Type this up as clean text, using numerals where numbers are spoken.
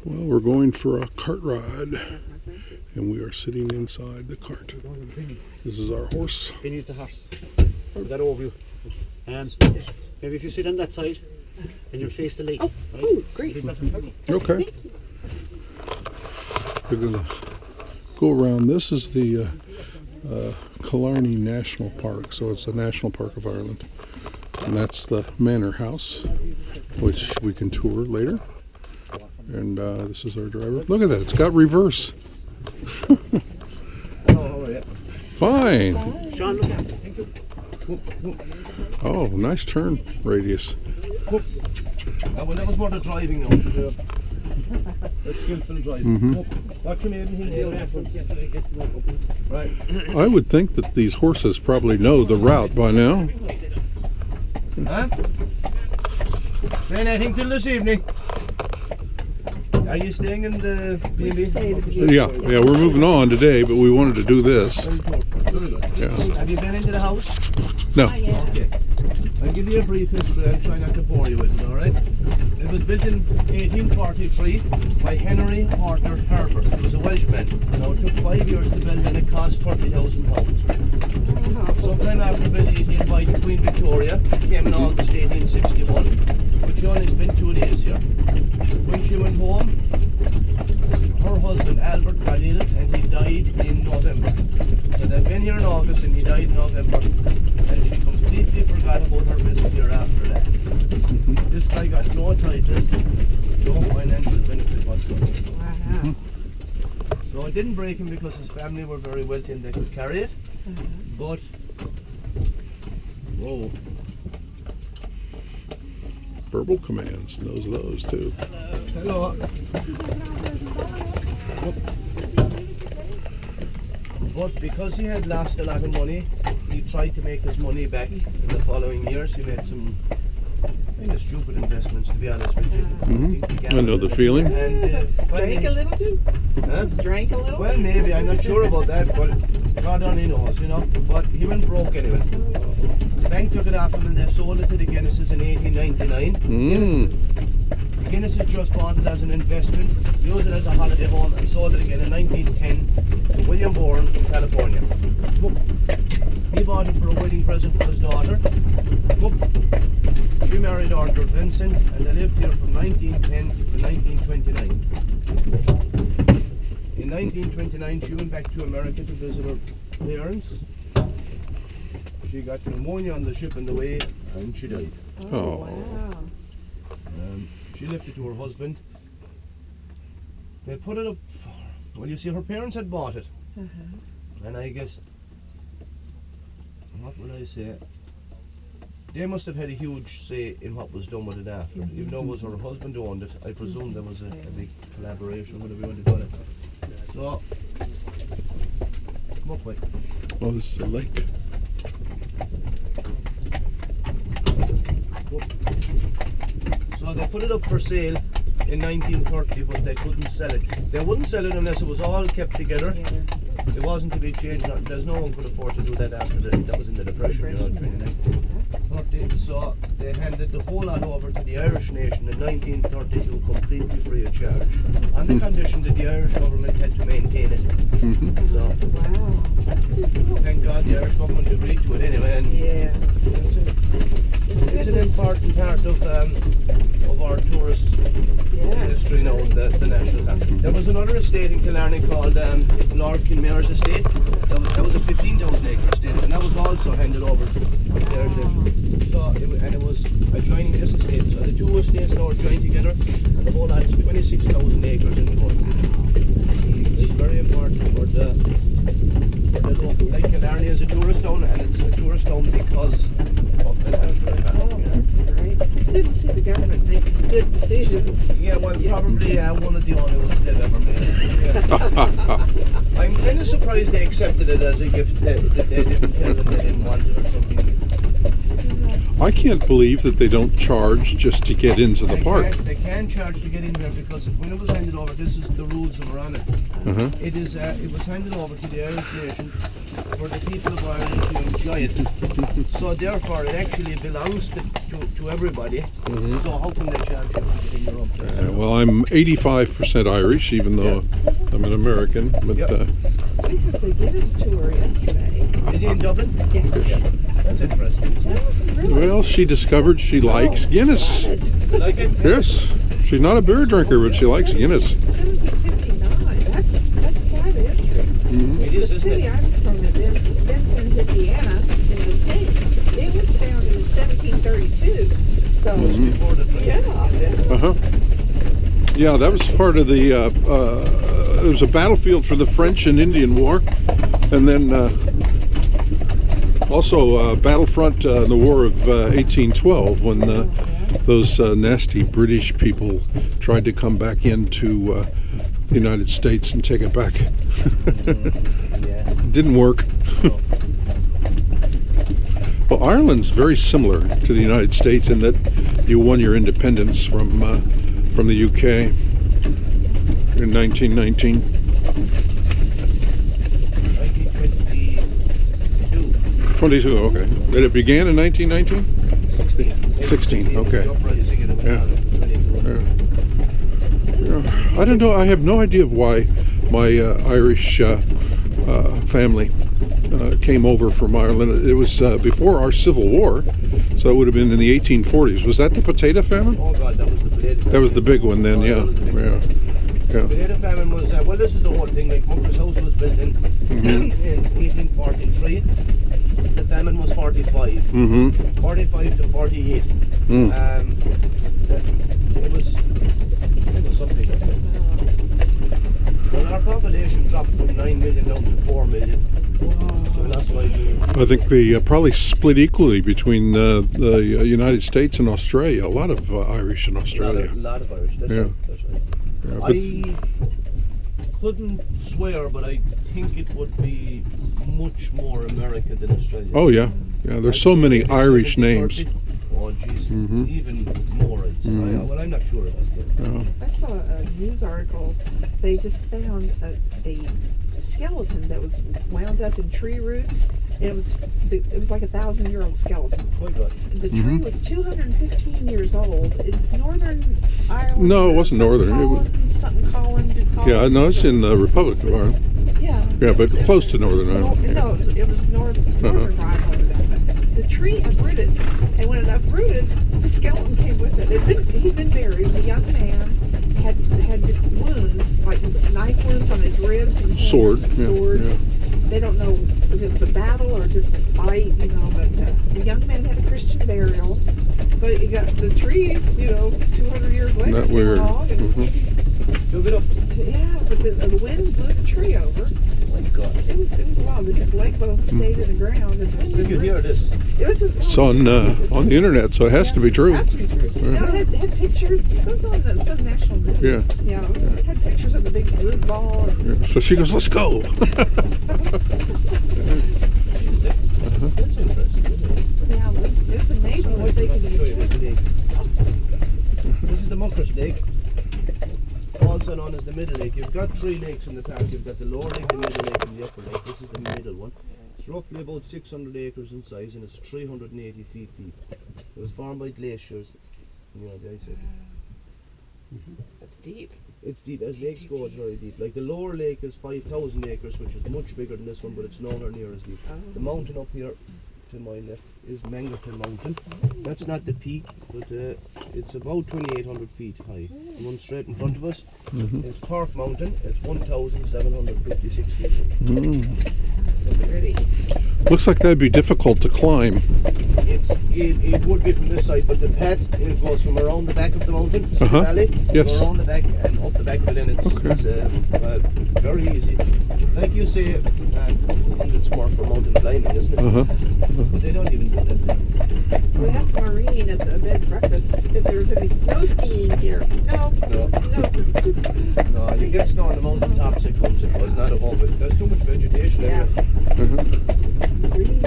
Well, we're going for a cart ride, and we are sitting inside the cart. This is our horse. Benny's the horse. That overview. Maybe if you sit on that side, and you'll face the lake. Oh, right? oh great. Okay. We're going to go around. This is the Killarney National Park, so it's the National Park of Ireland. And that's the manor house, which we can tour later. And this is our driver. Look at that, it's got reverse. Fine. Sean, look at it. Thank you. Oh, nice turn radius. Well, that was more the driving now. That's skillful driving. Watch him in. Right. I would think that these horses probably know the route by now. Huh? Saying anything till this evening? Are you staying in the B&B? Yeah, we're moving on today, but we wanted to do this. Yeah. Have you been into the house? No. Okay. I'll give you a brief history. I'll try not to bore you with it, alright? It was built in 1843 by Henry Porter Harper. He was a Welshman. Now, it took 5 years to build and it cost £30,000. Sometime after building it, he invited Queen Victoria. She came in August 1861, but she only spent 2 days here. When she went home, her husband Albert got ill and he died in November. So they've been here in August and he died in November. And she completely forgot about her visit here after that. This guy got no title, no financial benefit whatsoever. Wow. So it didn't break him because his family were very wealthy and they could carry it. But, whoa. Verbal commands, knows those too. Hello. But because he had lost a lot of money, he tried to make his money back in the following years. He made some kind of stupid investments, to be honest with you. I know the feeling. And Drank a little too? Huh? Drank a little? Well, maybe. I'm not sure about that, but God only knows, you know. But he went broke anyway. The bank took it off him and they sold it to the Guinnesses in 1899. The Guinnesses just bought it as an investment, used it as a holiday home and sold it again in 1910 to William Bourne from California. He bought it for a wedding present for his daughter. She married Arthur Vincent and they lived here from 1910 to 1929. In 1929 she went back to America to visit her parents. She got pneumonia on the ship on the way and she died. Oh, wow. She left it to her husband. They put it up for, well, you see, her parents had bought it. And I guess, what would I say? They must have had a huge say in what was done with it after. Even though it was her husband who owned it, I presume there was a big collaboration, whatever you want to call it. So, come up with. Oh, this is a lake. So they put it up for sale in 1930, but they couldn't sell it. They wouldn't sell it unless it was all kept together. It wasn't to be changed. There's no one could afford to do that after that was in the Depression, you know, 29. So they handed the whole lot over to the Irish nation in 1932 completely free of charge, on the condition that the Irish government had to maintain it. So, thank God the Irish government agreed to it anyway. And it's an important part of our tourist industry now, the national park. There was another estate in Killarney called Lord Kinmare's estate. That was a 15,000 acre estate, and that was also handed over to the Irish nation. So, it was adjoining this estate. So the two estates now are joined together, and the whole lot is 26,000 acres in the whole. It's very important for the local. Like Killarney is a tourist town, and it's a tourist town because of the national park. That's great. It's good to see the government make good decisions. Yeah, well, probably one of the only ones they've ever made. Yeah. I'm kind of surprised they accepted it as a gift, that they didn't tell them they didn't want it or something. I can't believe that they don't charge just to get into the park. They can charge to get in there because when it was handed over, this is the rules that were on it. It was handed over to the Irish nation for the people of Ireland to enjoy it. So therefore, it actually belongs to everybody. So how can they charge you to get in there up there? Well, I'm 85% Irish, even though I'm an American. But Yep. We took the Guinness tour yesterday. Did you in Dublin? Yeah. That's interesting. That was really well, she discovered she likes Guinness. good. You like it? Yes, she's not a beer drinker, but she likes Guinness. 1759. That's quite a history. Mm-hmm. It The is, isn't city it? I'm from, Vincent, Indiana, in the States, it was founded in 1732. So, Before the train. yeah. Uh-huh. Yeah, that was part of the. It was a battlefield for the French and Indian War, and then also battlefront in the War of 1812 when those nasty British people tried to come back into the United States and take it back. Yeah. Didn't work. Well, Ireland's very similar to the United States in that you won your independence from the UK in 1919. 1922. 22, okay. Did it begin in 1919? 16, okay. Yeah. Yeah. I don't know. I have no idea of why my Irish family came over from Ireland. It was before our Civil War, so it would have been in the 1840s. Was that the potato famine? Oh God, that was the potato famine. That was the big one then, yeah. Yeah. Yeah. Potato famine was, well, this is the whole thing. Like, Mucker's house was built in 1843. The famine was 45. Mm-hmm. 45 to 48. Mm. It was something like that. Well, our population dropped from 9 million down to 4 million. So that's why I think they probably split equally between the United States and Australia. A lot of Irish in Australia. a lot of Irish. That's Yeah. right. That's right. Yeah, but I couldn't swear, but I think it would be much more American than Australia. oh yeah, yeah. There's so many Irish 70, names. 30. Oh jeez, Mhm. even more. Well, I'm not sure of that. Yeah. I saw a news article. They just found a skeleton that was wound up in tree roots. It was like 1,000-year-old skeleton. Quite good. The tree was 215 years old. It's Northern Ireland. No, it wasn't Northern. It was- Colin. Yeah, no, it's in the Republic of Ireland. Yeah. Yeah, but close to Northern Ireland. No, it was Northern Ireland. The tree uprooted, and when it uprooted, the skeleton came with it. He'd been buried. The young man had wounds, like knife wounds on his ribs and hands, Sword. Yeah, sword. yeah. They don't know if it was a battle or just a fight, but the young man had a Christian burial. But he got the tree, 200 years later. That came weird. along and Mhm. Took it up. Yeah, but the wind blew the tree over. Oh my God. It was wild. His leg bones stayed in the ground. And You can hear this. It was It's on the internet, so it has to be true. Has to be true. No, it had pictures. It was on some national news. Yeah. It had pictures of the big root ball. And, Yeah. So she goes, "Let's go." That's interesting, isn't it? yeah, it's amazing what they can I'll show you this do. lake. This is the Mucker's Lake, also known as the Middle Lake. You've got 3 lakes in the park. You've got the lower lake, the middle lake, and the upper lake. This is the middle one. It's roughly about 600 acres in size, and it's 380 feet deep. It was formed by glaciers. The ice age. It's deep. It's deep. As lakes go, it's very deep. Like the lower lake is 5,000 acres, which is much bigger than this one, but it's nowhere near as deep. The mountain up here to my left is Mangerton Mountain. That's not the peak, but it's about 2,800 feet high. The one straight in front of us is Cork Mountain. It's 1,756 feet. Pretty. Looks like that'd be difficult to climb. It would be from this side, but the path it goes from around the back of the mountain, the valley, Yes. around the back and up the back of it, and it's very easy. Like you say, it's more for mountain climbing, isn't it? But they don't even do that. We asked Maureen at the bed and breakfast if there was any snow skiing here. No. No, you get snow on the mountain tops, it comes, not above it. There's too much vegetation Yeah. area. Green.